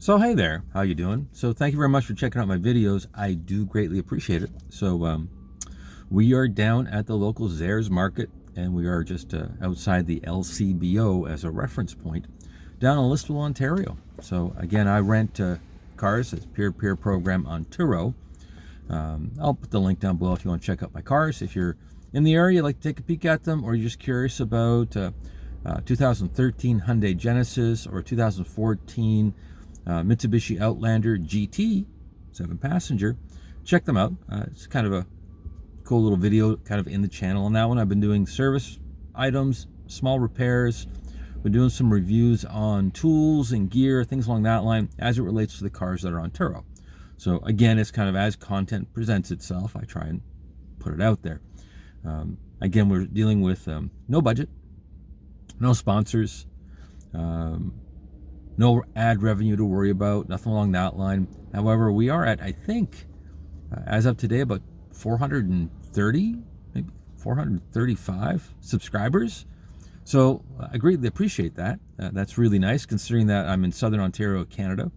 So hey there, how you doing? So thank you very much for checking out my videos. I do greatly appreciate it. So we are down at the local Zayres market, and we are just outside the LCBO as a reference point down in Listowel, Ontario. So again, I rent cars. It's a peer-to-peer program on Turo. I'll put the link down below if you want to check out my cars. If you're in the area, like to take a peek at them, or you're just curious about 2013 Hyundai Genesis or 2014 Mitsubishi Outlander GT, 7-passenger, check them out. It's kind of a cool little video kind of in the channel on that one. I've been doing service items, small repairs. Been doing some reviews on tools and gear, things along that line as it relates to the cars that are on Turo. So again, it's kind of as content presents itself, I try and put it out there. Again, we're dealing with no budget, no sponsors, no ad revenue to worry about, nothing along that line. However, we are at, I think, as of today, about 430, maybe 435 subscribers. So I greatly appreciate that. That's really nice, considering that I'm in Southern Ontario, Canada.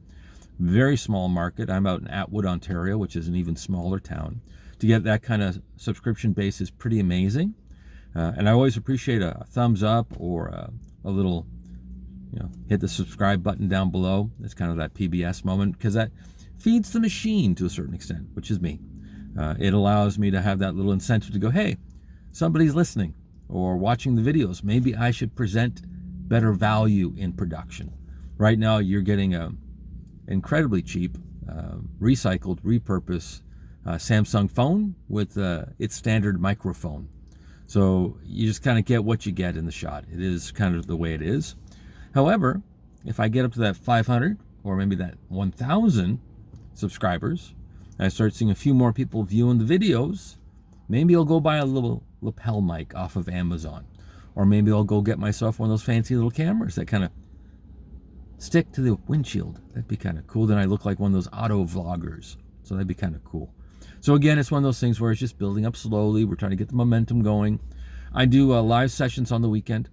Very small market. I'm out in Atwood, Ontario, which is an even smaller town. To get that kind of subscription base is pretty amazing. And I always appreciate a thumbs up or a little, hit the subscribe button down below. It's kind of that PBS moment, because that feeds the machine to a certain extent, which is me. It allows me to have that little incentive to go, hey, somebody's listening or watching the videos. Maybe I should present better value in production. Right now, you're getting a incredibly cheap, recycled, repurposed Samsung phone with its standard microphone. So you just kind of get what you get in the shot. It is kind of the way it is. However, if I get up to that 500 or maybe that 1,000 subscribers, and I start seeing a few more people viewing the videos, maybe I'll go buy a little lapel mic off of Amazon. Or maybe I'll go get myself one of those fancy little cameras that kind of stick to the windshield. That'd be kind of cool. Then I look like one of those auto vloggers. So that'd be kind of cool. So again, it's one of those things where it's just building up slowly. We're trying to get the momentum going. I do live sessions on the weekend.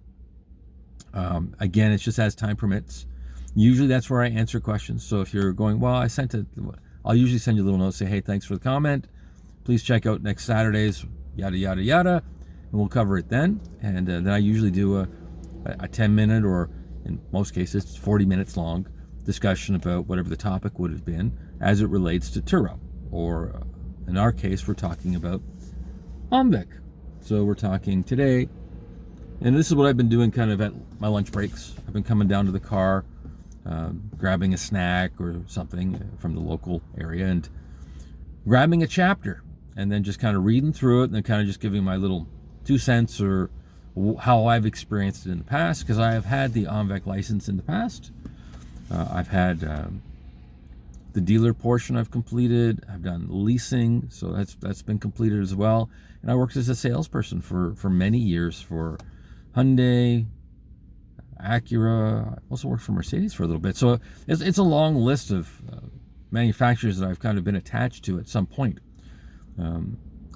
Again, it's just as time permits. Usually that's where I answer questions. So if you're going, well, I'll usually send you a little note, say, hey, thanks for the comment. Please check out next Saturday's yada, yada, yada. And we'll cover it then. And then I usually do a 10-minute, or in most cases, 40 minutes long discussion about whatever the topic would have been as it relates to Turo. Or in our case, we're talking about OMVIC. So we're talking today, and this is what I've been doing kind of at my lunch breaks. I've been coming down to the car, grabbing a snack or something from the local area and grabbing a chapter, and then just kind of reading through it and then kind of just giving my little 2 cents or how I've experienced it in the past, because I have had the OMVIC license in the past. I've had the dealer portion I've completed. I've done leasing, so that's been completed as well. And I worked as a salesperson for many years for Hyundai, Acura. I also worked for Mercedes for a little bit. So it's a long list of manufacturers that I've kind of been attached to at some point.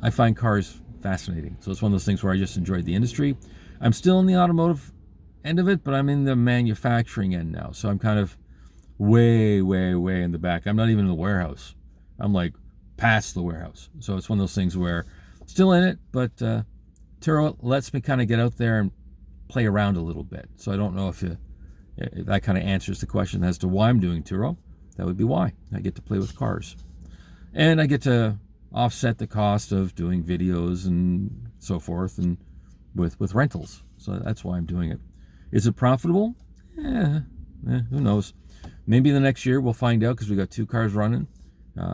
I find cars fascinating. So it's one of those things where I just enjoyed the industry. I'm still in the automotive end of it, but I'm in the manufacturing end now. So I'm kind of way, way, way in the back. I'm not even in the warehouse. I'm like past the warehouse. So it's one of those things where still in it, but Turo lets me kind of get out there and play around a little bit. So I don't know if that kind of answers the question as to why I'm doing Turo. That would be why. I get to play with cars. And I get to offset the cost of doing videos and so forth, and with rentals. So that's why I'm doing it. Is it profitable? Who knows? Maybe the next year we'll find out, because we got 2 cars running.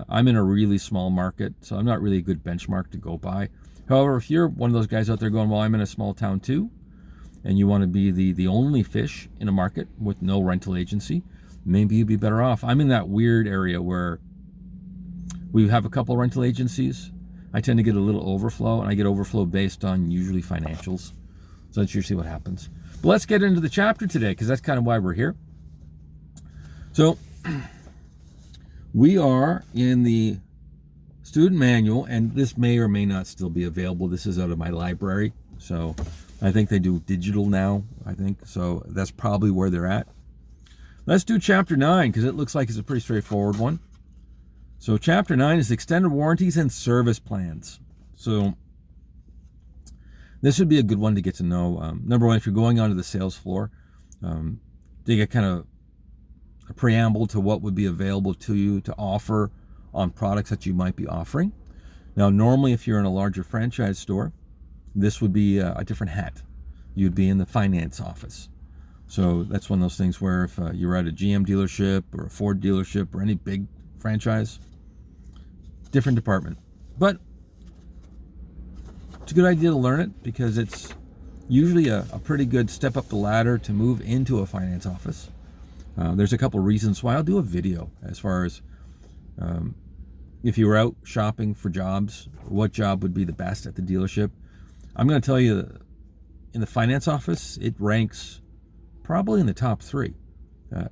I'm in a really small market, so I'm not really a good benchmark to go by. However, if you're one of those guys out there going, well, I'm in a small town too, and you want to be the only fish in a market with no rental agency, maybe you'd be better off. I'm in that weird area where we have a couple rental agencies. I tend to get a little overflow, and I get overflow based on usually financials. So that's usually what happens. But let's get into the chapter today, because that's kind of why we're here. So we are in the student manual, and this may or may not still be available. This is out of my library. So I think they do digital now, I think. So that's probably where they're at. Let's do Chapter 9 because it looks like it's a pretty straightforward one. So Chapter 9 is extended warranties and service plans. So this would be a good one to get to know. Number one, if you're going onto the sales floor, to get kind of a preamble to what would be available to you to offer on products that you might be offering. Now, normally, if you're in a larger franchise store, this would be a different hat. You'd be in the finance office. So that's one of those things where if you're at a GM dealership or a Ford dealership or any big franchise, different department. But it's a good idea to learn it because it's usually a pretty good step up the ladder to move into a finance office. There's a couple reasons why. I'll do a video as far as if you were out shopping for jobs, what job would be the best at the dealership. I'm going to tell you, in the finance office, it ranks probably in the top 3.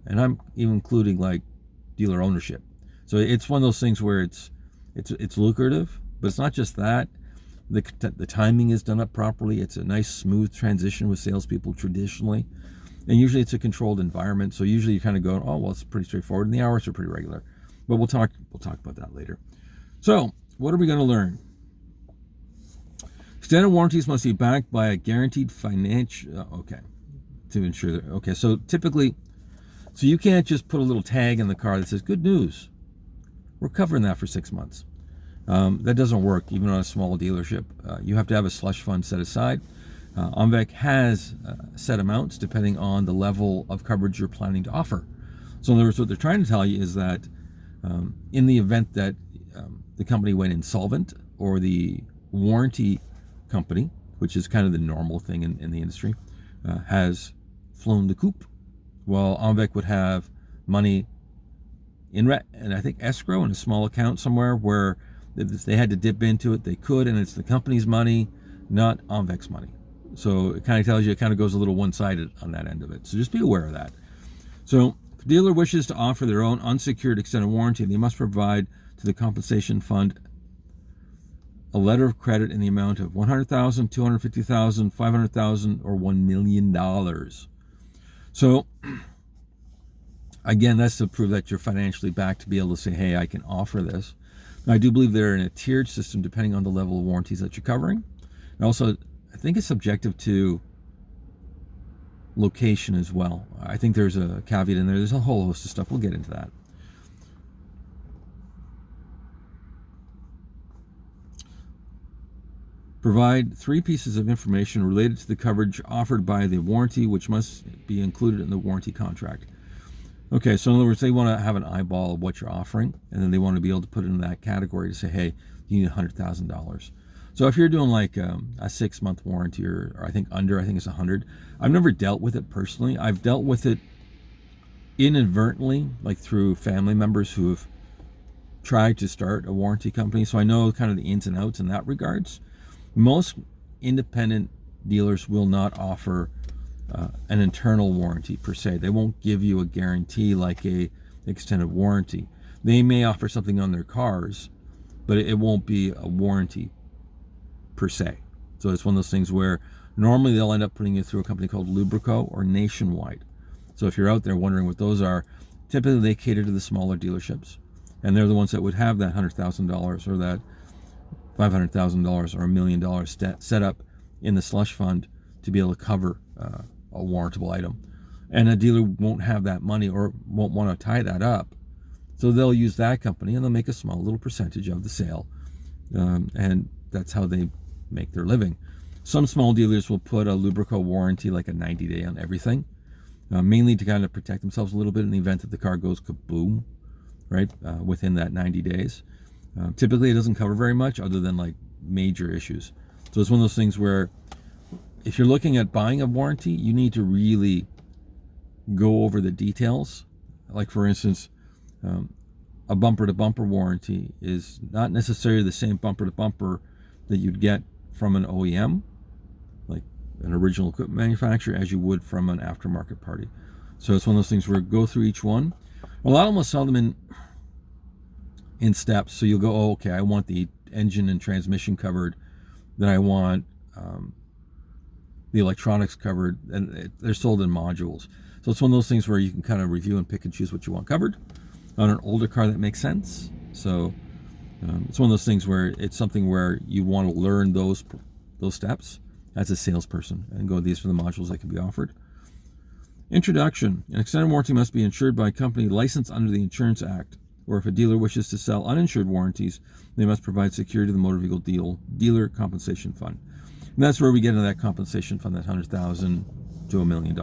And I'm even including like dealer ownership. So it's one of those things where it's lucrative, but it's not just that. The timing is done up properly. It's a nice smooth transition with salespeople traditionally. And usually it's a controlled environment. So usually you kind of go, oh, well, it's pretty straightforward. And the hours are pretty regular. But we'll talk about that later. So what are we going to learn? Extended warranties must be backed by a guaranteed financial, to ensure that, so typically, so you can't just put a little tag in the car that says, good news, we're covering that for 6 months. That doesn't work, even on a small dealership. You have to have a slush fund set aside. OMVIC has set amounts depending on the level of coverage you're planning to offer. So in other words, what they're trying to tell you is that in the event that the company went insolvent or the warranty company, which is kind of the normal thing in the industry, has flown the coop, well, OMVIC would have money in and I think escrow in a small account somewhere where if they had to dip into it, they could, and it's the company's money, not OMVIC's money. So it kind of tells you, it kind of goes a little one-sided on that end of it. So just be aware of that. So if the dealer wishes to offer their own unsecured extended warranty, they must provide to the compensation fund a letter of credit in the amount of $100,000, $250,000, $500,000, or $1 million. So again, that's to prove that you're financially backed to be able to say, hey, I can offer this. Now, I do believe they're in a tiered system depending on the level of warranties that you're covering. And also, I think it's subjective to location as well. I think there's a caveat in there. There's a whole host of stuff. We'll get into that. Provide 3 pieces of information related to the coverage offered by the warranty, which must be included in the warranty contract. Okay, so in other words, they want to have an eyeball of what you're offering, and then they want to be able to put it in that category to say, hey, you need $100,000. So if you're doing like a 6-month warranty, or I think it's 100. I've never dealt with it personally. I've dealt with it inadvertently, like through family members who have tried to start a warranty company. So I know kind of the ins and outs in that regards. Most independent dealers will not offer an internal warranty per se. They won't give you a guarantee like a extended warranty. They may offer something on their cars, but it won't be a warranty per se. So it's one of those things where normally they'll end up putting you through a company called Lubrico or Nationwide. So if you're out there wondering what those are, typically they cater to the smaller dealerships, and they're the ones that would have that $100,000 or that $500,000 or $1 million set up in the slush fund to be able to cover a warrantable item. And a dealer won't have that money or won't want to tie that up. So they'll use that company and they'll make a small little percentage of the sale. And that's how they make their living. Some small dealers will put a Lubrico warranty, like a 90-day on everything, mainly to kind of protect themselves a little bit in the event that the car goes kaboom, right, within that 90 days. Typically, it doesn't cover very much other than like major issues. So it's one of those things where if you're looking at buying a warranty, you need to really go over the details. Like, for instance, a bumper-to-bumper warranty is not necessarily the same bumper-to-bumper that you'd get from an OEM, like an original equipment manufacturer, as you would from an aftermarket party. So it's one of those things where go through each one. A lot of them will sell them in steps. So you'll go, oh, okay, I want the engine and transmission covered, then I want the electronics covered, and they're sold in modules. So it's one of those things where you can kind of review and pick and choose what you want covered. On an older car, that makes sense. So it's one of those things where it's something where you want to learn those steps as a salesperson and go, these are the modules that can be offered. Introduction. An extended warranty must be insured by a company licensed under the Insurance Act, or if a dealer wishes to sell uninsured warranties, they must provide security to the motor vehicle dealer compensation fund. And that's where we get into that compensation fund, that $100,000 to $1 million.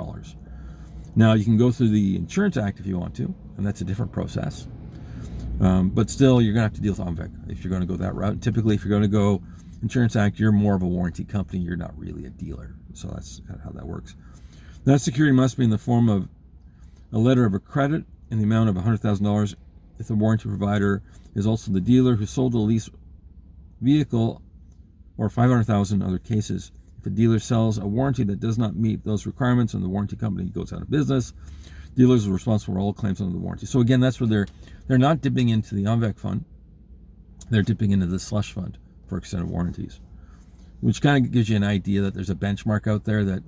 Now, you can go through the Insurance Act if you want to, and that's a different process. But still, you're going to have to deal with OMVIC if you're going to go that route. Typically, if you're going to go Insurance Act, you're more of a warranty company. You're not really a dealer. So that's how that works. That security must be in the form of a letter of credit in the amount of $100,000 if the warranty provider is also the dealer who sold the lease vehicle, or $500,000 in other cases. If a dealer sells a warranty that does not meet those requirements and the warranty company goes out of business, dealers are responsible for all claims under the warranty. So again, that's where they're not dipping into the OMVIC fund. They're dipping into the slush fund for extended warranties, which kind of gives you an idea that there's a benchmark out there that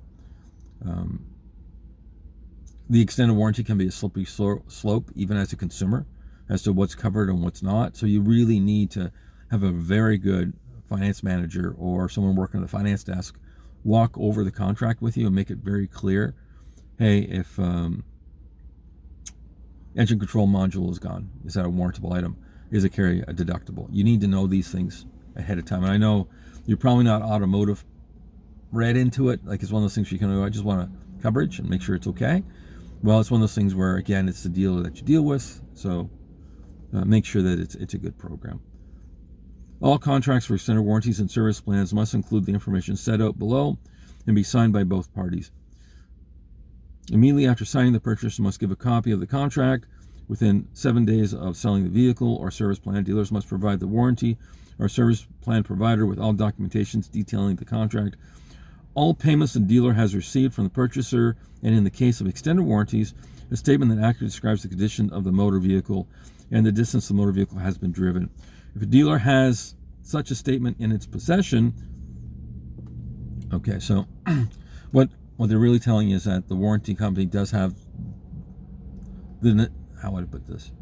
the extended warranty can be a slippery slope even as a consumer as to what's covered and what's not. So you really need to have a very good finance manager or someone working on the finance desk walk over the contract with you and make it very clear, hey, if engine control module is gone, is that a warrantable item? Is it carry a deductible? You need to know these things ahead of time. And I know you're probably not automotive read into it. Like, it's one of those things where you can go, I just want a coverage and make sure it's okay. Well, it's one of those things where, again, it's the dealer that you deal with. So make sure that it's a good program. All contracts for extended warranties and service plans must include the information set out below and be signed by both parties. Immediately after signing, the purchaser must give a copy of the contract. Within 7 days of selling the vehicle or service plan, dealers must provide the warranty or service plan provider with all documentations detailing the contract, all payments the dealer has received from the purchaser, and in the case of extended warranties, a statement that accurately describes the condition of the motor vehicle and the distance the motor vehicle has been driven. If a dealer has such a statement in its possession, okay, so what they're really telling you is that the warranty company does have how would I put this?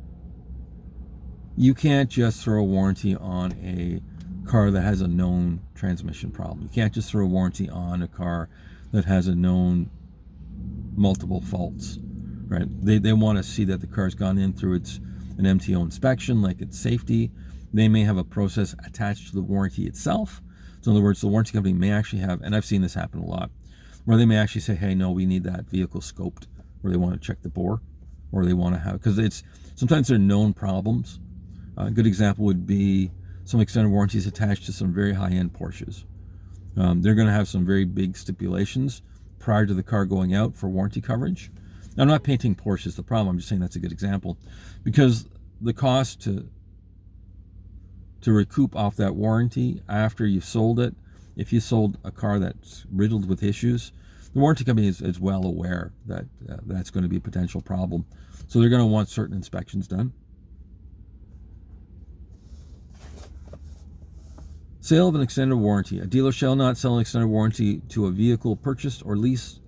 You can't just throw a warranty on a car that has a known transmission problem. You can't just throw a warranty on a car that has a known multiple faults, right? They want to see that the car's gone in through an MTO inspection, like its safety. They may have a process attached to the warranty itself. So in other words, the warranty company may actually have, and I've seen this happen a lot, where they may actually say, hey, no, we need that vehicle scoped, or they want to check the bore, or they want to have, because sometimes they're known problems. A good example would be some extended warranties attached to some very high-end Porsches. They're going to have some very big stipulations prior to the car going out for warranty coverage. Now, I'm not painting Porsche as the problem. I'm just saying that's a good example, because the cost to recoup off that warranty after you've sold it, if you sold a car that's riddled with issues, the warranty company is well aware that that's going to be a potential problem. So they're going to want certain inspections done. Sale of an extended warranty. A dealer shall not sell an extended warranty to a vehicle purchased or leased,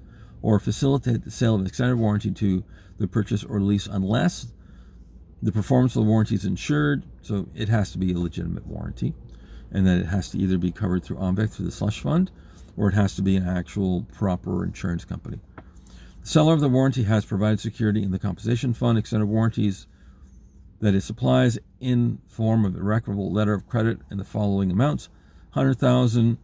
or facilitate the sale of an extended warranty to the purchase or lease unless the performance of the warranty is insured. So it has to be a legitimate warranty, and that it has to either be covered through OMVIC, through the slush fund, or it has to be an actual proper insurance company. The seller of the warranty has provided security in the compensation fund. Extended warranties that it supplies in form of a irrevocable letter of credit in the following amounts: $100,000,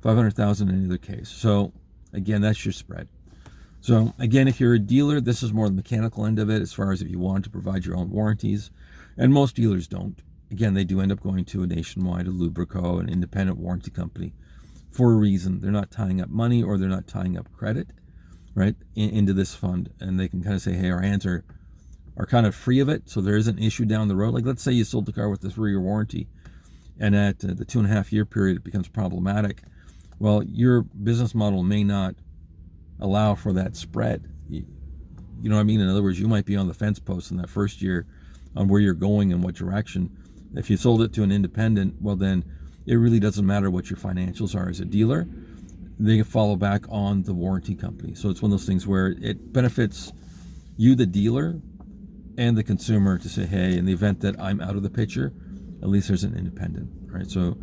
$500,000 in either case. So again, that's your spread. So again, if you're a dealer, this is more the mechanical end of it, as far as if you want to provide your own warranties, and most dealers don't. Again, they do end up going to a nationwide, a Lubrico, an independent warranty company for a reason. They're not tying up money, or they're not tying up credit, right, into this fund, and they can kind of say, hey, our hands are kind of free of it, so there is an issue down the road. Like, let's say you sold the car with a 3-year warranty, and at the 2.5-year period it becomes problematic. Well, your business model may not allow for that spread. You know what I mean? In other words, you might be on the fence post in that first year on where you're going and what direction. If you sold it to an independent, well, then it really doesn't matter what your financials are as a dealer. they follow back on the warranty company. So it's one of those things where it benefits you, the dealer, and the consumer to say, hey, in the event that I'm out of the picture, at least there's an independent, right? So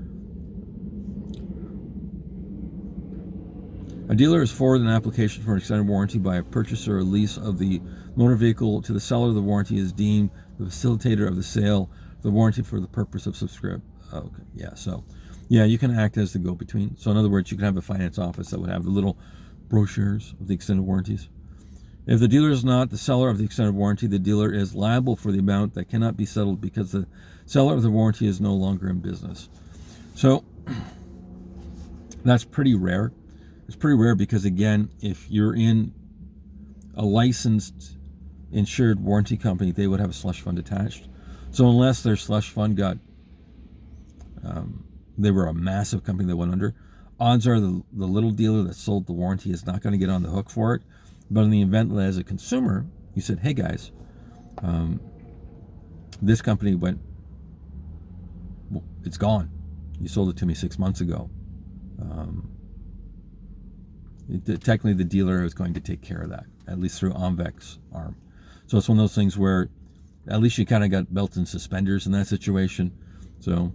a dealer is forwarded an application for an extended warranty by a purchaser or lease of the motor vehicle to the seller. The warranty is deemed the facilitator of the sale of the warranty for the purpose of subscribe. Okay, yeah, so yeah, you can act as the go-between. So in other words, you can have a finance office that would have the little brochures of the extended warranties. If the dealer is not the seller of the extended warranty, the dealer is liable for the amount that cannot be settled because the seller of the warranty is no longer in business. So that's pretty rare. It's pretty rare because, again, if you're in a licensed insured warranty company, they would have a slush fund attached. So unless their slush fund got, they were a massive company that went under, odds are the little dealer that sold the warranty is not going to get on the hook for it. But in the event that as a consumer, you said, hey guys, this company went, well, it's gone. You sold it to me 6 months ago. Technically, the dealer is going to take care of that, at least through OMVIC's arm. So it's one of those things where at least you kind of got belt and suspenders in that situation. So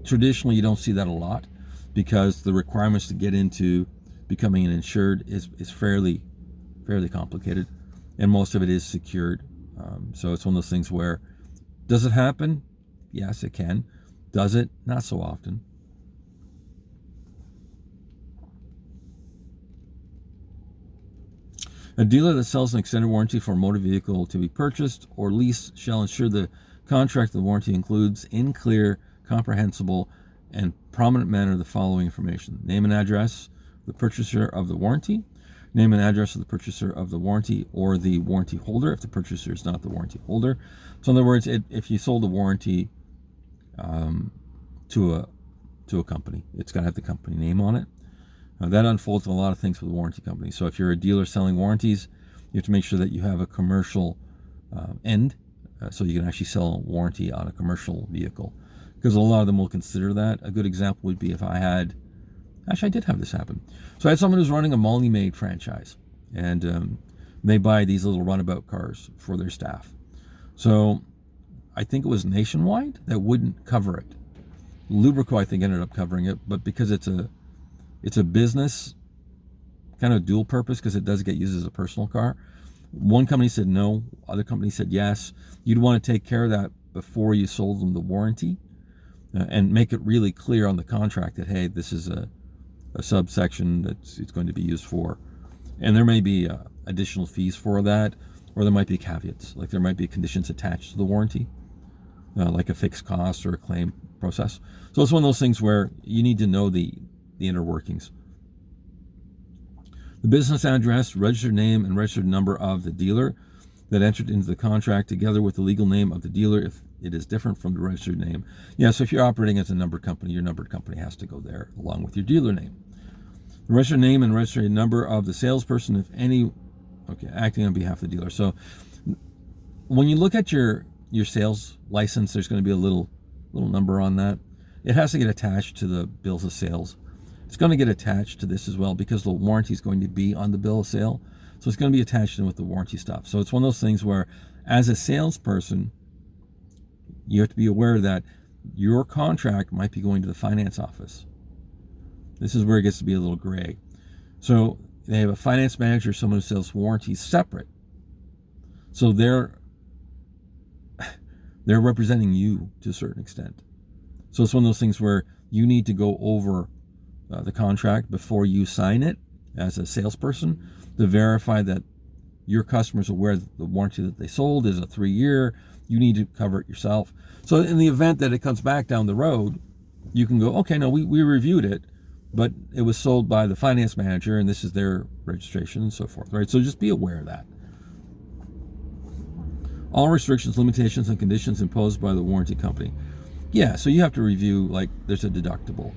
traditionally, you don't see that a lot because the requirements to get into becoming an insured is fairly complicated, and most of it is secured. So it's one of those things where, does it happen? Yes, it can. Does it? Not so often. A dealer that sells an extended warranty for a motor vehicle to be purchased or leased shall ensure the contract of the warranty includes in clear, comprehensible, and prominent manner the following information: name and address of the purchaser of the warranty, name and address of the purchaser of the warranty or the warranty holder if the purchaser is not the warranty holder. So in other words, if you sold a warranty to a company, it's got to have the company name on it. That unfolds a lot of things with a warranty company. So if you're a dealer selling warranties, you have to make sure that you have a commercial end, so you can actually sell a warranty on a commercial vehicle, because a lot of them will consider that. A good example would be if I did have this happen. So I had someone who's running a Molly-Maid franchise, and they buy these little runabout cars for their staff. So I think it was Nationwide that wouldn't cover it. Lubrico, I think, ended up covering it, but because it's a business kind of dual purpose, because it does get used as a personal car. One company said no, other company said yes. You'd want to take care of that before you sold them the warranty, and make it really clear on the contract that, hey, this is a subsection that it's going to be used for. And there may be additional fees for that, or there might be caveats, like there might be conditions attached to the warranty, like a fixed cost or a claim process. So it's one of those things where you need to know the inner workings. The business address, registered name, and registered number of the dealer that entered into the contract, together with the legal name of the dealer if it is different from the registered name. Yeah, so if you're operating as a numbered company, your numbered company has to go there along with your dealer name. The registered name and registered number of the salesperson, if any, acting on behalf of the dealer. So when you look at your sales license, there's going to be a little number on that. It has to get attached to the bills of sales. It's going to get attached to this as well because the warranty is going to be on the bill of sale. So it's going to be attached in with the warranty stuff. So it's one of those things where, as a salesperson, you have to be aware that your contract might be going to the finance office. This is where it gets to be a little gray. So they have a finance manager, someone who sells warranties separate. So they're representing you to a certain extent. So it's one of those things where you need to go over the contract before you sign it as a salesperson to verify that your customer's aware that the warranty that they sold is a 3-year. You need to cover it yourself. So in the event that it comes back down the road, you can go, okay, no, we reviewed it, but it was sold by the finance manager and this is their registration and so forth, right? So just be aware of that. All restrictions, limitations, and conditions imposed by the warranty company. Yeah, so you have to review, like there's a deductible,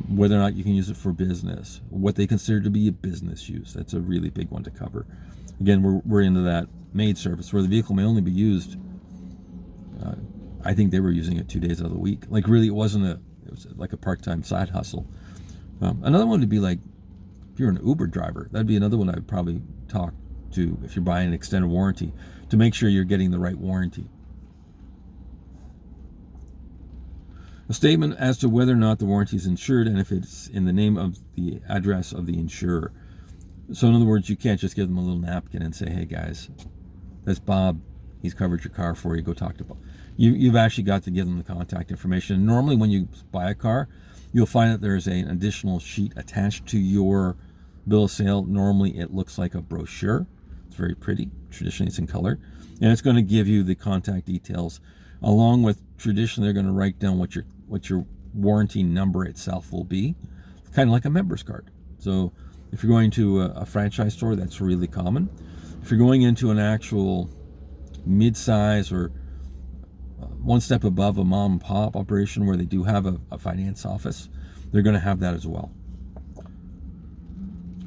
whether or not you can use it for business, what they consider to be a business use. That's a really big one to cover. Again, we're into that maid service where the vehicle may only be used, I think they were using it 2 days out of the week. Like really, it was like a part-time side hustle. Another one would be like if you're an Uber driver, that'd be another one I'd probably talk to if you're buying an extended warranty, to make sure you're getting the right warranty. A statement as to whether or not the warranty is insured and if it's in the name of the address of the insurer. So in other words, you can't just give them a little napkin and say, hey guys, that's Bob. He's covered your car for you. Go talk to Bob. You've actually got to give them the contact information. Normally when you buy a car, you'll find that there's an additional sheet attached to your bill of sale. Normally it looks like a brochure. It's very pretty. Traditionally it's in color. And it's going to give you the contact details, along with, traditionally they're going to write down what your warranty number itself will be. Kind of like a member's card. So if you're going to a franchise store, that's really common. If you're going into an actual mid-size or one step above a mom and pop operation where they do have a finance office, they're going to have that as well.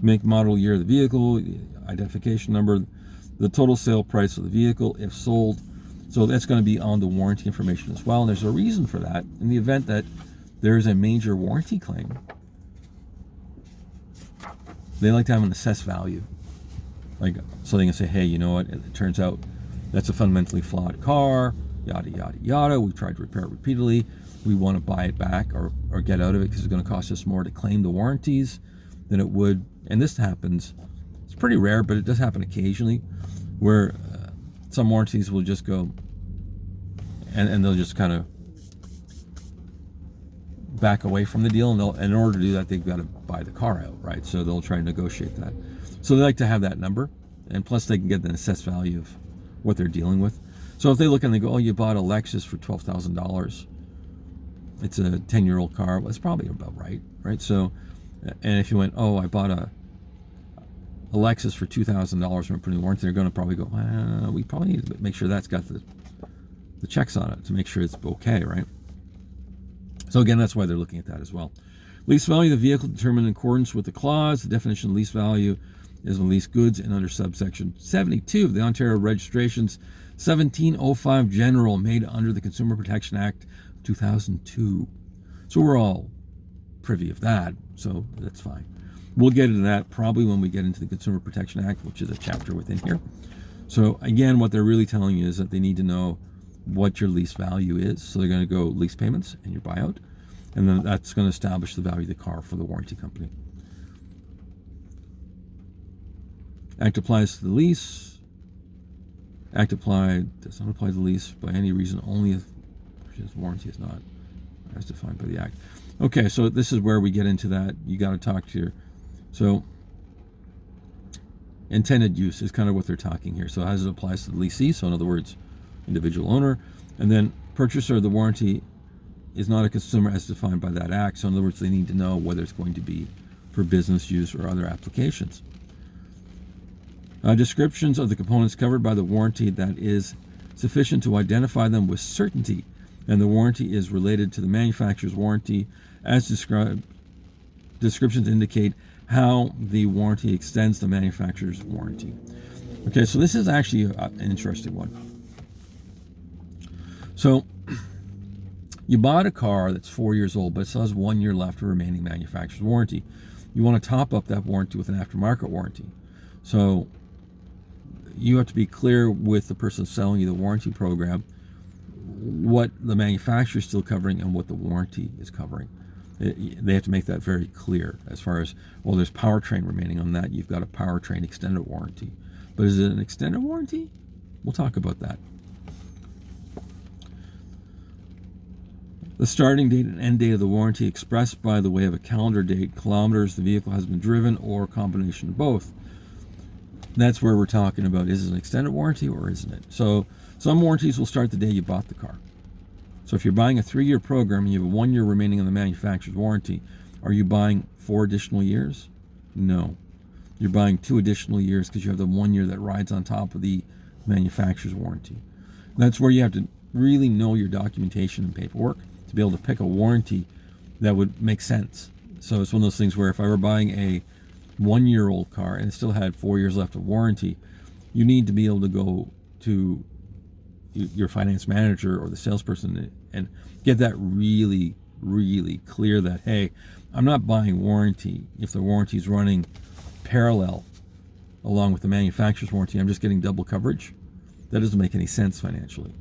Make, model, year of the vehicle, the identification number, the total sale price of the vehicle if sold. So that's going to be on the warranty information as well. And there's a reason for that. In the event that there is a major warranty claim, they like to have an assessed value. Like, so they can say, hey, you know what, it turns out that's a fundamentally flawed car, yada, yada, yada. We tried to repair it repeatedly. We want to buy it back or get out of it because it's going to cost us more to claim the warranties than it would. And this happens, it's pretty rare, but it does happen occasionally, where some warranties will just go and they'll just kind of back away from the deal, and in order to do that, they've got to buy the car out, right? So they'll try to negotiate that. So they like to have that number, and plus they can get an assessed value of what they're dealing with. So if they look and they go, oh, you bought a Lexus for $12,000, it's a 10-year-old car, well, it's probably about right? So, and if you went, oh, I bought a Lexus for $2,000 from putting warranty, they're going to probably go, we probably need to make sure that's got the checks on it to make sure it's okay, right? So again, that's why they're looking at that as well. Lease value of the vehicle determined in accordance with the clause. The definition of lease value is when leased goods, and under subsection 72 of the Ontario Registrations 1705 General, made under the Consumer Protection Act of 2002. So we're all privy of that, so that's fine. We'll get into that probably when we get into the Consumer Protection Act, which is a chapter within here. So again, what they're really telling you is that they need to know what your lease value is. So they're going to go lease payments and your buyout, and then that's going to establish the value of the car for the warranty company. Act applies to the lease. Act applied does not apply to the lease by any reason, only if warranty is not as defined by the Act. Okay, so this is where we get into that. You got to talk to your, so intended use is kind of what they're talking here. So as it applies to the leasee, so in other words, individual owner, and then purchaser of the warranty is not a consumer as defined by that Act. So in other words, they need to know whether it's going to be for business use or other applications. Descriptions of the components covered by the warranty that is sufficient to identify them with certainty, and the warranty is related to the manufacturer's warranty as described. Descriptions indicate how the warranty extends the manufacturer's warranty. Okay, so this is actually an interesting one. So you bought a car that's 4 years old, but it still has 1 year left of remaining manufacturer's warranty. You want to top up that warranty with an aftermarket warranty. So you have to be clear with the person selling you the warranty program what the manufacturer is still covering and what the warranty is covering. They have to make that very clear as far as, well, there's powertrain remaining on that. You've got a powertrain extended warranty. But is it an extended warranty? We'll talk about that. The starting date and end date of the warranty expressed by the way of a calendar date, kilometers the vehicle has been driven, or a combination of both. That's where we're talking about, is it an extended warranty or isn't it? So some warranties will start the day you bought the car. So if you're buying a 3-year program and you have 1 year remaining on the manufacturer's warranty, are you buying 4 additional years? No. You're buying 2 additional years because you have the 1 year that rides on top of the manufacturer's warranty. That's where you have to really know your documentation and paperwork to be able to pick a warranty that would make sense. So it's one of those things where if I were buying a 1-year-old car and it still had 4 years left of warranty, you need to be able to go to your finance manager or the salesperson and get that really, really clear that, hey, I'm not buying warranty if the warranty is running parallel along with the manufacturer's warranty. I'm just getting double coverage. That doesn't make any sense financially.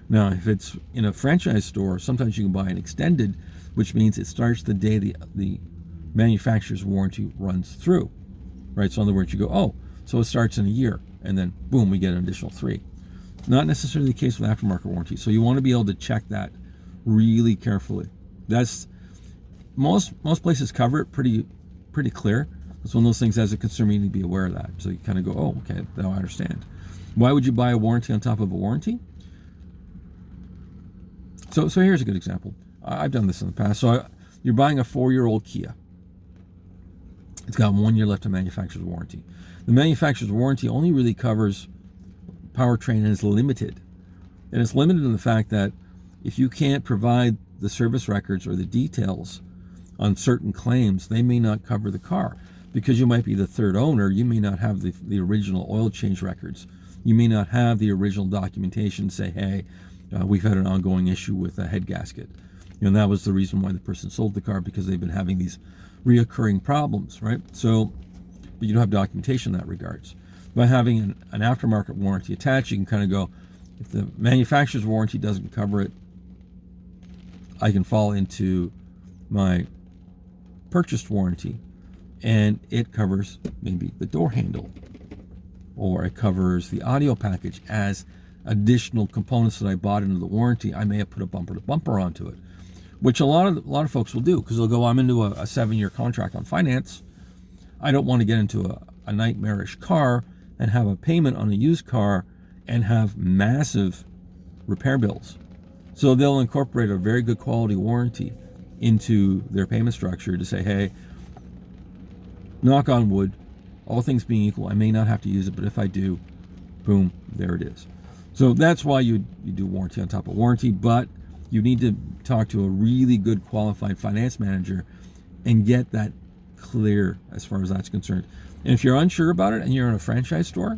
Now, if it's in a franchise store, sometimes you can buy an extended, which means it starts the day the manufacturer's warranty runs through, right? So in other words, you go, oh, so it starts in a year, and then boom, we get an additional 3. Not necessarily the case with aftermarket warranty. So you want to be able to check that really carefully. That's most places cover it pretty clear. It's one of those things as a consumer you need to be aware of that. So you kind of go, oh, okay, now I understand. Why would you buy a warranty on top of a warranty? So here's a good example. I've done this in the past. So you're buying a 4-year-old Kia. It's got 1 year left of manufacturer's warranty. The manufacturer's warranty only really covers powertrain and is limited. And it's limited in the fact that if you can't provide the service records or the details on certain claims, they may not cover the car. Because you might be the third owner, you may not have the original oil change records. You may not have the original documentation say, hey, we've had an ongoing issue with a head gasket. And that was the reason why the person sold the car, because they've been having these reoccurring problems, right? So, but you don't have documentation in that regards. By having an aftermarket warranty attached, you can kind of go, if the manufacturer's warranty doesn't cover it, I can fall into my purchased warranty, and it covers maybe the door handle, or it covers the audio package as additional components that I bought into the warranty. I may have put a bumper to bumper onto it, which a lot of folks will do, because they'll go, I'm into a 7-year contract on finance. I don't want to get into a nightmarish car and have a payment on a used car and have massive repair bills. So they'll incorporate a very good quality warranty into their payment structure to say, hey, knock on wood, all things being equal, I may not have to use it, but if I do, boom, there it is. So that's why you do warranty on top of warranty, but you need to talk to a really good qualified finance manager and get that clear as far as that's concerned. And if you're unsure about it and you're in a franchise store,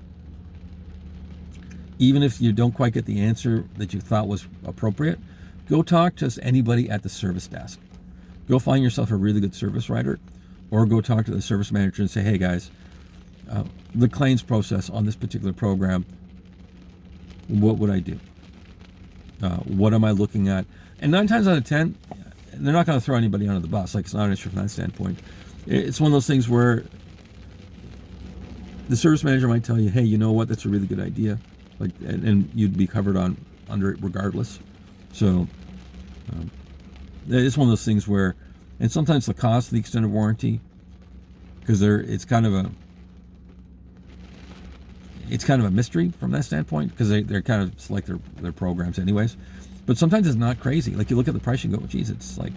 even if you don't quite get the answer that you thought was appropriate, go talk to anybody at the service desk. Go find yourself a really good service writer, or go talk to the service manager and say, hey guys, the claims process on this particular program, what would I do? What am I looking at? And 9 times out of 10, they're not going to throw anybody under the bus. Like, it's not an issue from that standpoint. It's one of those things where the service manager might tell you, hey, you know what, that's a really good idea. Like, and you'd be covered under it regardless. So it's one of those things where, and sometimes the cost of the extended warranty, because it's kind of a mystery from that standpoint, because they're kind of select their programs anyways. But sometimes it's not crazy. Like, you look at the price and go, geez, it's like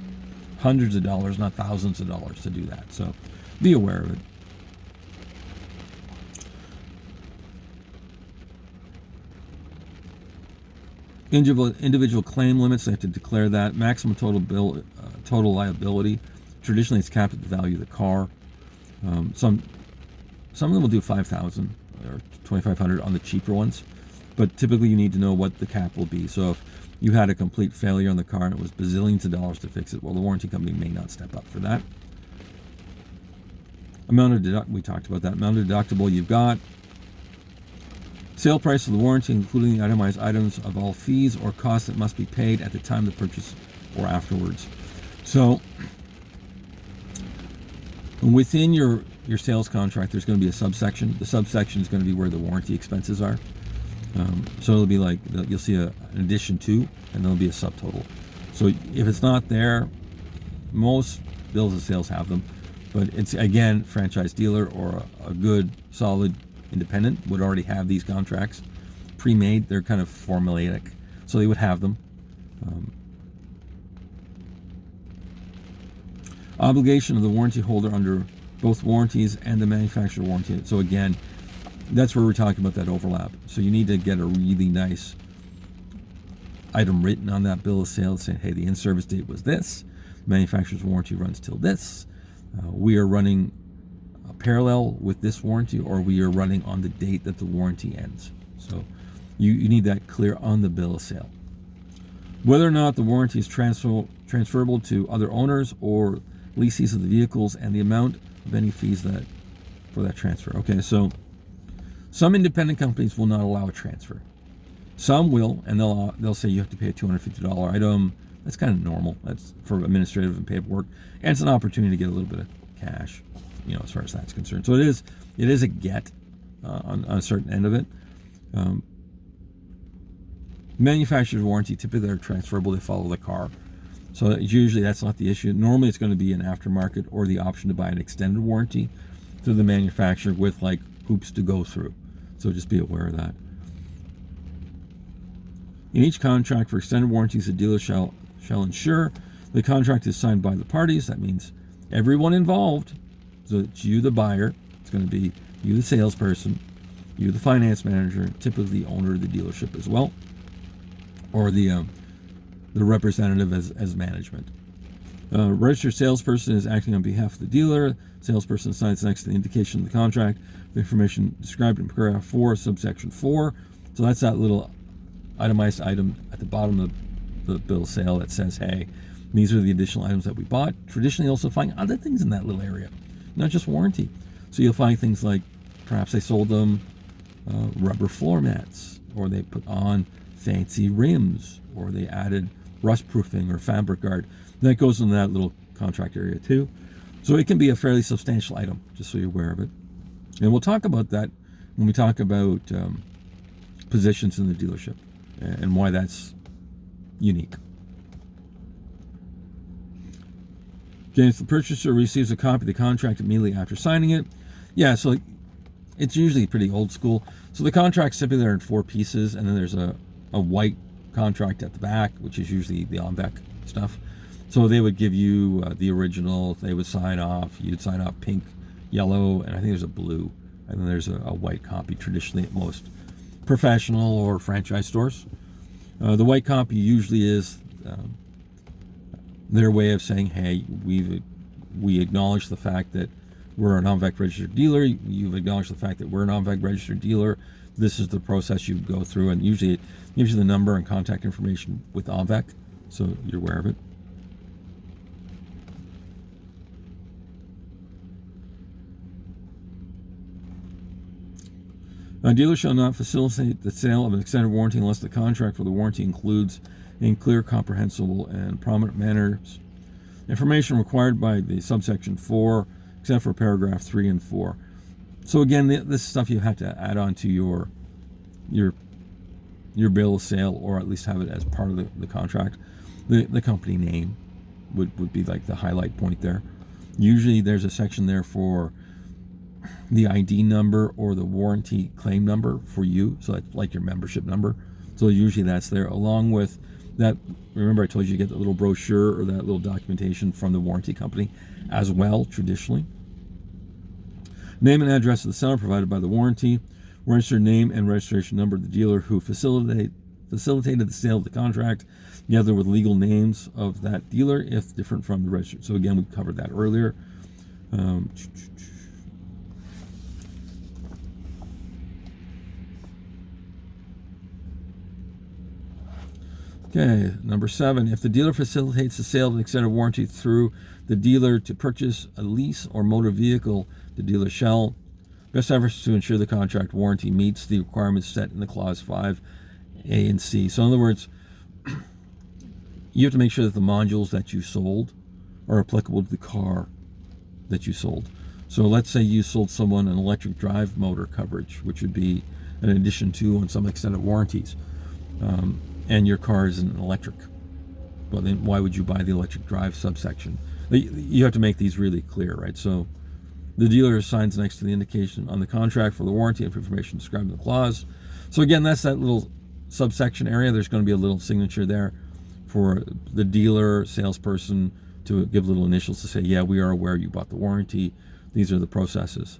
hundreds of dollars, not thousands of dollars to do that. So be aware of it. Individual claim limits, they have to declare that. Maximum total liability. Traditionally, it's capped at the value of the car. Some of them will do $5,000 or $2,500 on the cheaper ones, but typically you need to know what the cap will be. So if you had a complete failure on the car and it was bazillions of dollars to fix it, well, the warranty company may not step up for that. We talked about that. Amount of deductible you've got. Sale price of the warranty, including the itemized items of all fees or costs that must be paid at the time of the purchase or afterwards. So within your sales contract, there's going to be a subsection. The subsection is going to be where the warranty expenses are. So it'll be like, you'll see an addition to, and there'll be a subtotal. So if it's not there, most bills of sales have them. But it's, again, franchise dealer or a good, solid independent would already have these contracts pre-made. They're kind of formulaic, so they would have them. Obligation of the warranty holder under both warranties and the manufacturer warranty. So again, that's where we're talking about that overlap. So you need to get a really nice item written on that bill of sale saying, hey, the in-service date was this, manufacturer's warranty runs till this, we are running parallel with this warranty, or we are running on the date that the warranty ends. So you need that clear on the bill of sale. Whether or not the warranty is transferable to other owners or leases of the vehicles, and the amount of any fees that for that transfer. Okay, so some independent companies will not allow a transfer. Some will, and they'll say you have to pay a $250 item. That's kind of normal. That's for administrative and paperwork, and it's an opportunity to get a little bit of cash, as far as that's concerned. So it is a get on a certain end of it. Manufacturer's warranty, typically they're transferable. They follow the car, so usually that's not the issue. Normally it's going to be an aftermarket or the option to buy an extended warranty through the manufacturer with like hoops to go through. So just be aware of that. In each contract for extended warranties, the dealer shall ensure the contract is signed by the parties. That means everyone involved. So it's you, the buyer. It's going to be you, the salesperson, you, the finance manager, typically the owner of the dealership as well, or the representative as management. Registered salesperson is acting on behalf of the dealer. Salesperson signs next to the indication of the contract, the information described in paragraph 4, subsection 4. So that's that little itemized item at the bottom of the bill of sale that says, hey, these are the additional items that we bought. Traditionally, you'll also find other things in that little area, not just warranty. So you'll find things like perhaps they sold them rubber floor mats, or they put on fancy rims, or they added rust proofing or fabric guard. That goes in that little contract area too. So it can be a fairly substantial item, just so you're aware of it. And we'll talk about that when we talk about positions in the dealership and why that's unique. Okay, if the purchaser receives a copy of the contract immediately after signing it, yeah, so it's usually pretty old school. So the contract's simply there in 4 pieces, and then there's a white contract at the back, which is usually the OMVIC stuff. So they would give you the original, they would sign off, you'd sign off pink, yellow, and I think there's a blue, and then there's a white copy traditionally at most professional or franchise stores. The white copy usually is their way of saying, hey, we acknowledge the fact that we're an OMVIC registered dealer. You've acknowledged the fact that we're an OMVIC registered dealer. This is the process you go through, and usually it gives you the number and contact information with OMVIC, so you're aware of it. A dealer shall not facilitate the sale of an extended warranty unless the contract for the warranty includes, in clear, comprehensible, and prominent manners, information required by the subsection 4, except for paragraph 3 and 4. So again, this stuff you have to add on to your bill of sale, or at least have it as part of the contract. The company name would be like the highlight point there. Usually there's a section there for the ID number or the warranty claim number for you, so that's like your membership number. So usually that's there, along with that. Remember I told you get that little brochure or that little documentation from the warranty company as well, traditionally. Name and address of the seller provided by the warranty, registered name and registration number of the dealer who facilitated the sale of the contract, together with legal names of that dealer if different from the registered. So again, we covered that earlier. Okay, number 7, if the dealer facilitates the sale of an extended warranty through the dealer to purchase a lease or motor vehicle, the dealer shall best efforts to ensure the contract warranty meets the requirements set in the clause 5, A and C. So in other words, you have to make sure that the modules that you sold are applicable to the car that you sold. So let's say you sold someone an electric drive motor coverage, which would be an addition to on some extended warranties. And your car is an electric. Well, then why would you buy the electric drive subsection? You have to make these really clear, right? So the dealer signs next to the indication on the contract for the warranty and information described in the clause. So again, that's that little subsection area. There's going to be a little signature there for the dealer, salesperson to give little initials to say, yeah, we are aware you bought the warranty. These are the processes.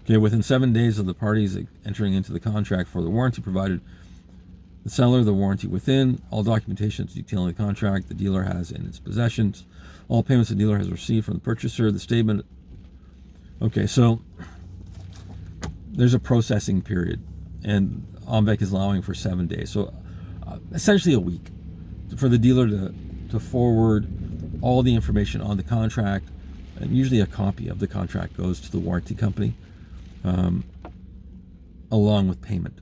Okay, within 7 days of the parties entering into the contract for the warranty, provided the seller the warranty within, all documentation detailing the contract the dealer has in its possessions, all payments the dealer has received from the purchaser, the statement. Okay, so there's a processing period, and OMVIC is allowing for 7 days. So essentially a week for the dealer to forward all the information on the contract, and usually a copy of the contract goes to the warranty company along with payment.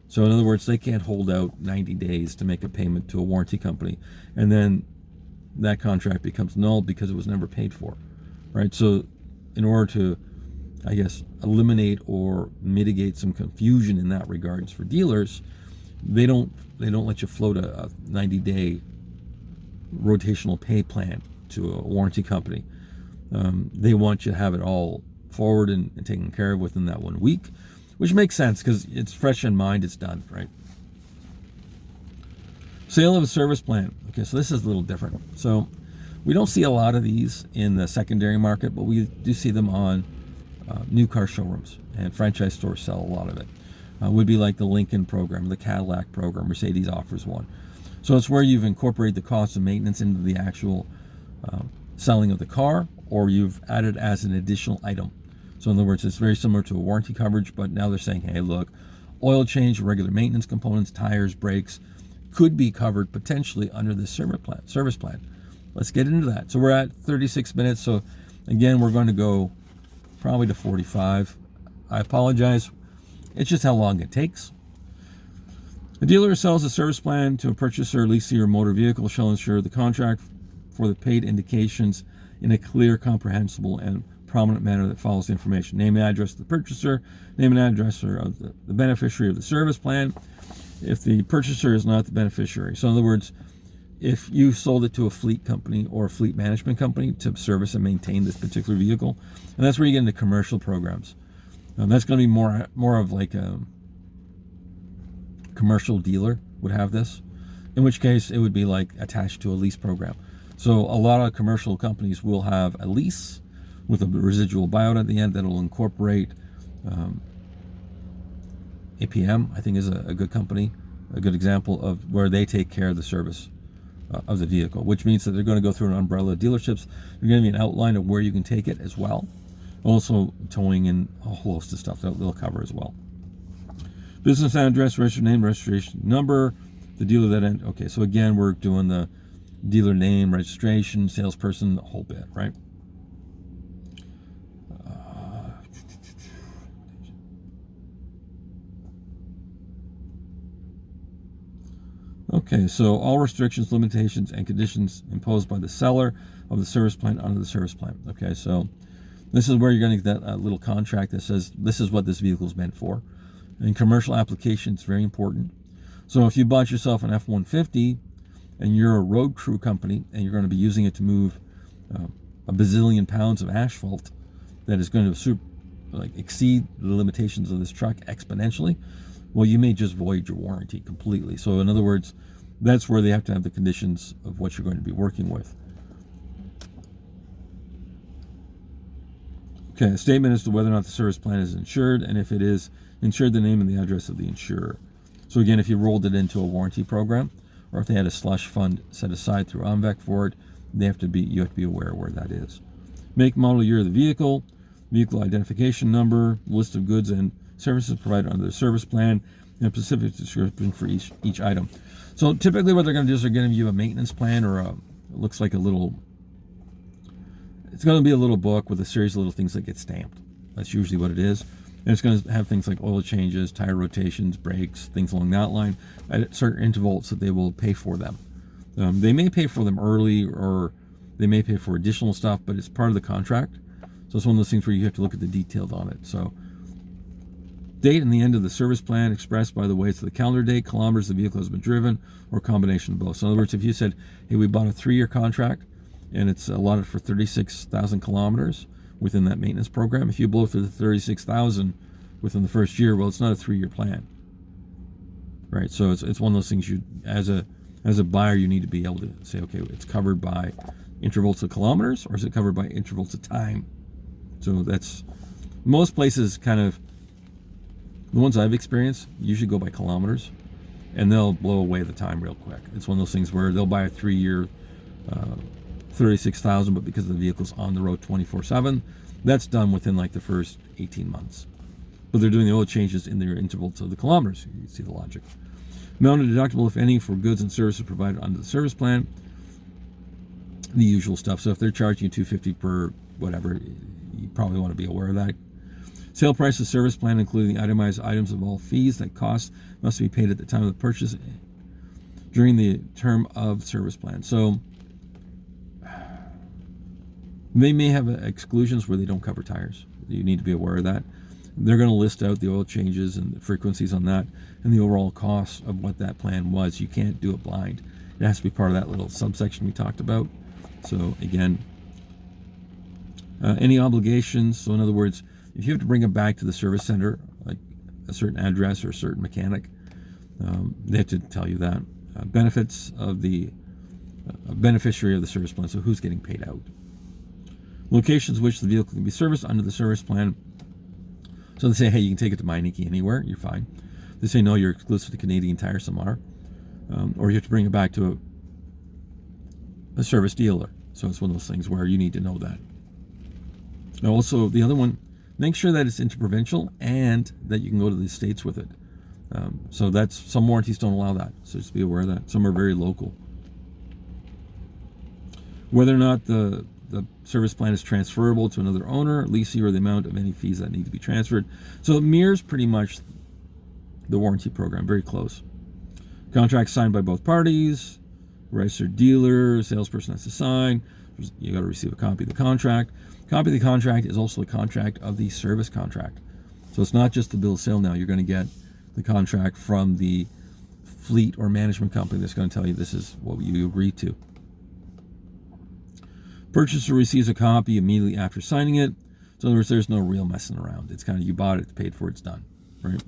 So in other words, they can't hold out 90 days to make a payment to a warranty company, and then that contract becomes null because it was never paid for, right? So in order to, I guess, eliminate or mitigate some confusion in that regards for dealers, they don't let you float a 90-day rotational pay plan to a warranty company. They want you to have it all forward and taken care of within that 1 week, which makes sense because it's fresh in mind, it's done, right? Sale of a service plan. Okay, so this is a little different. So we don't see a lot of these in the secondary market, but we do see them on new car showrooms, and franchise stores sell a lot of it. Would be like the Lincoln program, the Cadillac program. Mercedes offers one. So it's where you've incorporated the cost of maintenance into the actual selling of the car, or you've added as an additional item. So in other words, it's very similar to a warranty coverage, but now they're saying, hey, look, oil change, regular maintenance components, tires, brakes could be covered potentially under this service plan. Let's get into that. So we're at 36 minutes. So again, we're going to go probably to 45. I apologize. It's just how long it takes. The dealer sells a service plan to a purchaser, lessee, or motor vehicle shall ensure the contract for the paid indications in a clear, comprehensible, and prominent manner that follows the information. Name and address of the purchaser, name and address of the beneficiary of the service plan, if the purchaser is not the beneficiary. So in other words, if you sold it to a fleet company or a fleet management company to service and maintain this particular vehicle, and that's where you get into commercial programs. That's going to be more of like a commercial dealer would have this, in which case it would be like attached to a lease program. So a lot of commercial companies will have a lease with a residual buyout at the end that will incorporate APM, I think, is a good company, a good example of where they take care of the service of the vehicle, which means that they're going to go through an umbrella of dealerships. There's going to be an outline of where you can take it as well. Also towing and a whole host of stuff that they'll cover as well. Business address, registered name, registration number, the dealer that end. Okay, so again, we're doing the dealer name, registration, salesperson, the whole bit, right? Okay, so all restrictions, limitations, and conditions imposed by the seller of the service plan under the service plan. Okay, so this is where you're going to get that little contract that says this is what this vehicle is meant for. In commercial applications, very important. So if you bought yourself an F-150 and you're a road crew company and you're going to be using it to move a bazillion pounds of asphalt that is going to exceed the limitations of this truck exponentially, well, you may just void your warranty completely. So in other words, that's where they have to have the conditions of what you're going to be working with. Okay, a statement as to whether or not the service plan is insured, and if it is insured, the name and the address of the insurer. So again, if you rolled it into a warranty program, or if they had a slush fund set aside through OMVIC for it, you have to be aware where that is. Make, model, year of the vehicle identification number, list of goods and services provided under the service plan, and a specific description for each item. So typically what they're going to do is they're going to give you a maintenance plan, or it looks like it's going to be a little book with a series of little things that get stamped. That's usually what it is. And it's going to have things like oil changes, tire rotations, brakes, things along that line at certain intervals that they will pay for them. They may pay for them early, or they may pay for additional stuff, but it's part of the contract. So it's one of those things where you have to look at the details on it. So date and the end of the service plan expressed by the way to the calendar date, kilometers the vehicle has been driven, or a combination of both. So in other words, if you said, hey, we bought a 3-year contract and it's allotted for 36,000 kilometers within that maintenance program, if you blow through the 36,000 within the first year, well, it's not a 3-year plan, right? So it's one of those things you, as a buyer, you need to be able to say, okay, it's covered by intervals of kilometers, or is it covered by intervals of time? So that's, most places kind of, the ones I've experienced usually go by kilometers, and they'll blow away the time real quick. It's one of those things where they'll buy a 3-year 36,000, but because the vehicle's on the road 24/7, that's done within like the first 18 months. But they're doing the oil changes in their interval to the kilometers. You see the logic. Amount of deductible, if any, for goods and services provided under the service plan. The usual stuff. So if they're charging you $250 per whatever, you probably want to be aware of that. Sale price of service plan, including the itemized items of all fees that cost must be paid at the time of the purchase during the term of service plan. So they may have exclusions where they don't cover tires. You need to be aware of that. They're going to list out the oil changes and the frequencies on that and the overall cost of what that plan was. You can't do it blind. It has to be part of that little subsection we talked about. So again, any obligations. So in other words, if you have to bring it back to the service center, like a certain address or a certain mechanic, they have to tell you that. Benefits of the beneficiary of the service plan. So who's getting paid out? Locations which the vehicle can be serviced under the service plan. So they say, hey, you can take it to Meineke anywhere. You're fine. They say, no, you're exclusive to Canadian Tire, some are. Or you have to bring it back to a service dealer. So it's one of those things where you need to know that. And also, the other one, make sure that it's interprovincial and that you can go to the States with it. So that's, some warranties don't allow that. So just be aware of that. Some are very local. Whether or not the service plan is transferable to another owner, leasing, or the amount of any fees that need to be transferred. So it mirrors pretty much the warranty program, very close. Contract signed by both parties, registered dealer, salesperson has to sign. You got to receive a copy of the contract. Copy of the contract is also the contract of the service contract. So it's not just the bill of sale now. You're going to get the contract from the fleet or management company that's going to tell you this is what you agreed to. Purchaser receives a copy immediately after signing it. So in other words, there's no real messing around. It's kind of, you bought it, paid for it, it's done, right?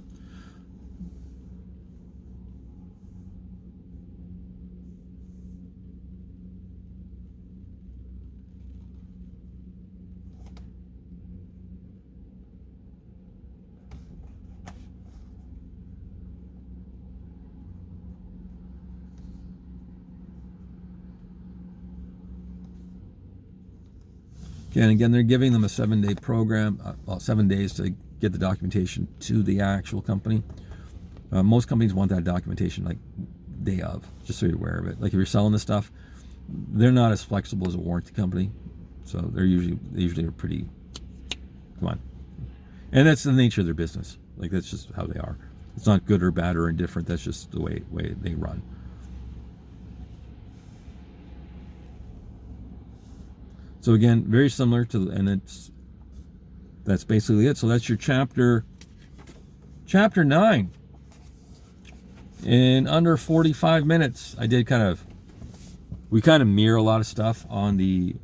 Okay, and again, they're giving them a 7-day program, 7 days to get the documentation to the actual company. Most companies want that documentation like day of, just so you're aware of it. Like if you're selling this stuff, they're not as flexible as a warranty company, so they usually are pretty. Come on, and that's the nature of their business. Like that's just how they are. It's not good or bad or indifferent. That's just the way they run. So again, very similar to, and that's basically it. So that's your chapter 9. In under 45 minutes, we kind of mirror a lot of stuff on the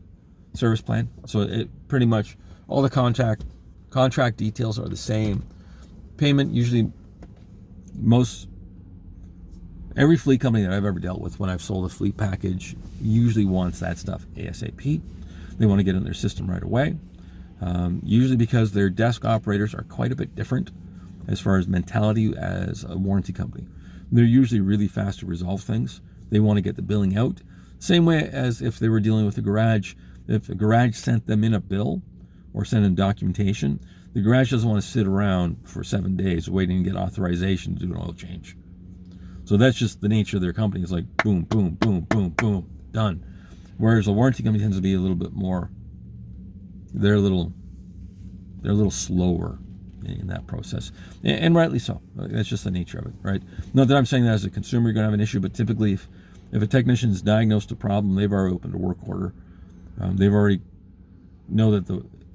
service plan. So it pretty much, all the contract details are the same. Payment, usually every fleet company that I've ever dealt with when I've sold a fleet package usually wants that stuff ASAP. They want to get in their system right away. Usually because their desk operators are quite a bit different as far as mentality as a warranty company. They're usually really fast to resolve things. They want to get the billing out. Same way as if they were dealing with a garage. If a garage sent them in a bill or sent in documentation, the garage doesn't want to sit around for 7 days waiting to get authorization to do an oil change. So that's just the nature of their company. It's like boom, boom, boom, boom, boom, done. Whereas a warranty company tends to be a little bit more, they're a little slower in that process, and rightly so. That's just the nature of it, right? Not that I'm saying that as a consumer you're going to have an issue, but typically if a technician has diagnosed a problem, they've already opened a work order. They've already know that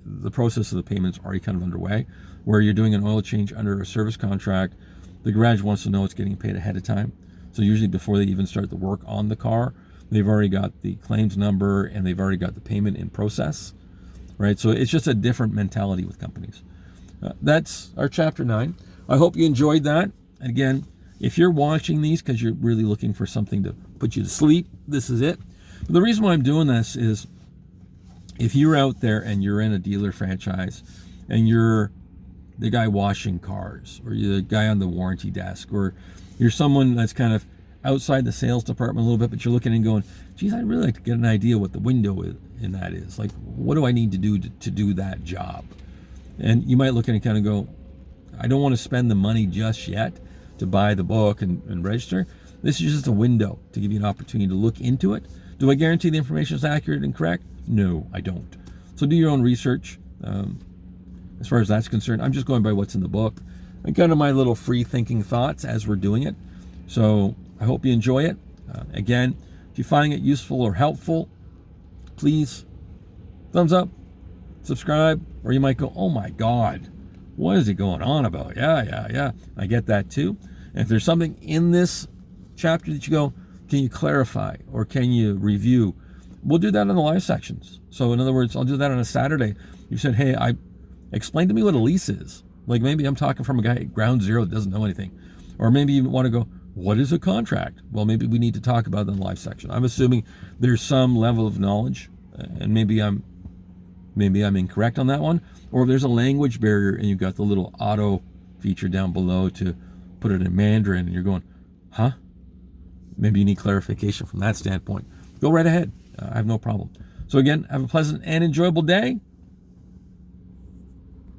the process of the payment's already kind of underway. Where you're doing an oil change under a service contract, the garage wants to know it's getting paid ahead of time. So usually before they even start the work on the car, they've already got the claims number and they've already got the payment in process, right? So it's just a different mentality with companies. That's our chapter 9. I hope you enjoyed that. Again, if you're watching these because you're really looking for something to put you to sleep, this is it. But the reason why I'm doing this is if you're out there and you're in a dealer franchise and you're the guy washing cars, or you're the guy on the warranty desk, or you're someone that's kind of outside the sales department a little bit, but you're looking and going, geez, I'd really like to get an idea what the window in that is. Like, what do I need to do to do that job? And you might look at it and kind of go, I don't want to spend the money just yet to buy the book and register. This is just a window to give you an opportunity to look into it. Do I guarantee the information is accurate and correct? No, I don't. So do your own research. As far as that's concerned, I'm just going by what's in the book and kind of my little free thinking thoughts as we're doing it. So I hope you enjoy it. Again, if you find it useful or helpful, please thumbs up, subscribe, or you might go, oh my God, what is he going on about? Yeah. I get that too. And if there's something in this chapter that you go, can you clarify or can you review? We'll do that in the live sections. So in other words, I'll do that on a Saturday. You said, hey, explain to me what a lease is. Like maybe I'm talking from a guy at ground zero that doesn't know anything. Or maybe you want to go, what is a contract? Well, maybe we need to talk about it in the live section. I'm assuming there's some level of knowledge, and maybe I'm incorrect on that one. Or if there's a language barrier and you've got the little auto feature down below to put it in Mandarin, and you're going, huh? Maybe you need clarification from that standpoint. Go right ahead. I have no problem. So again, have a pleasant and enjoyable day.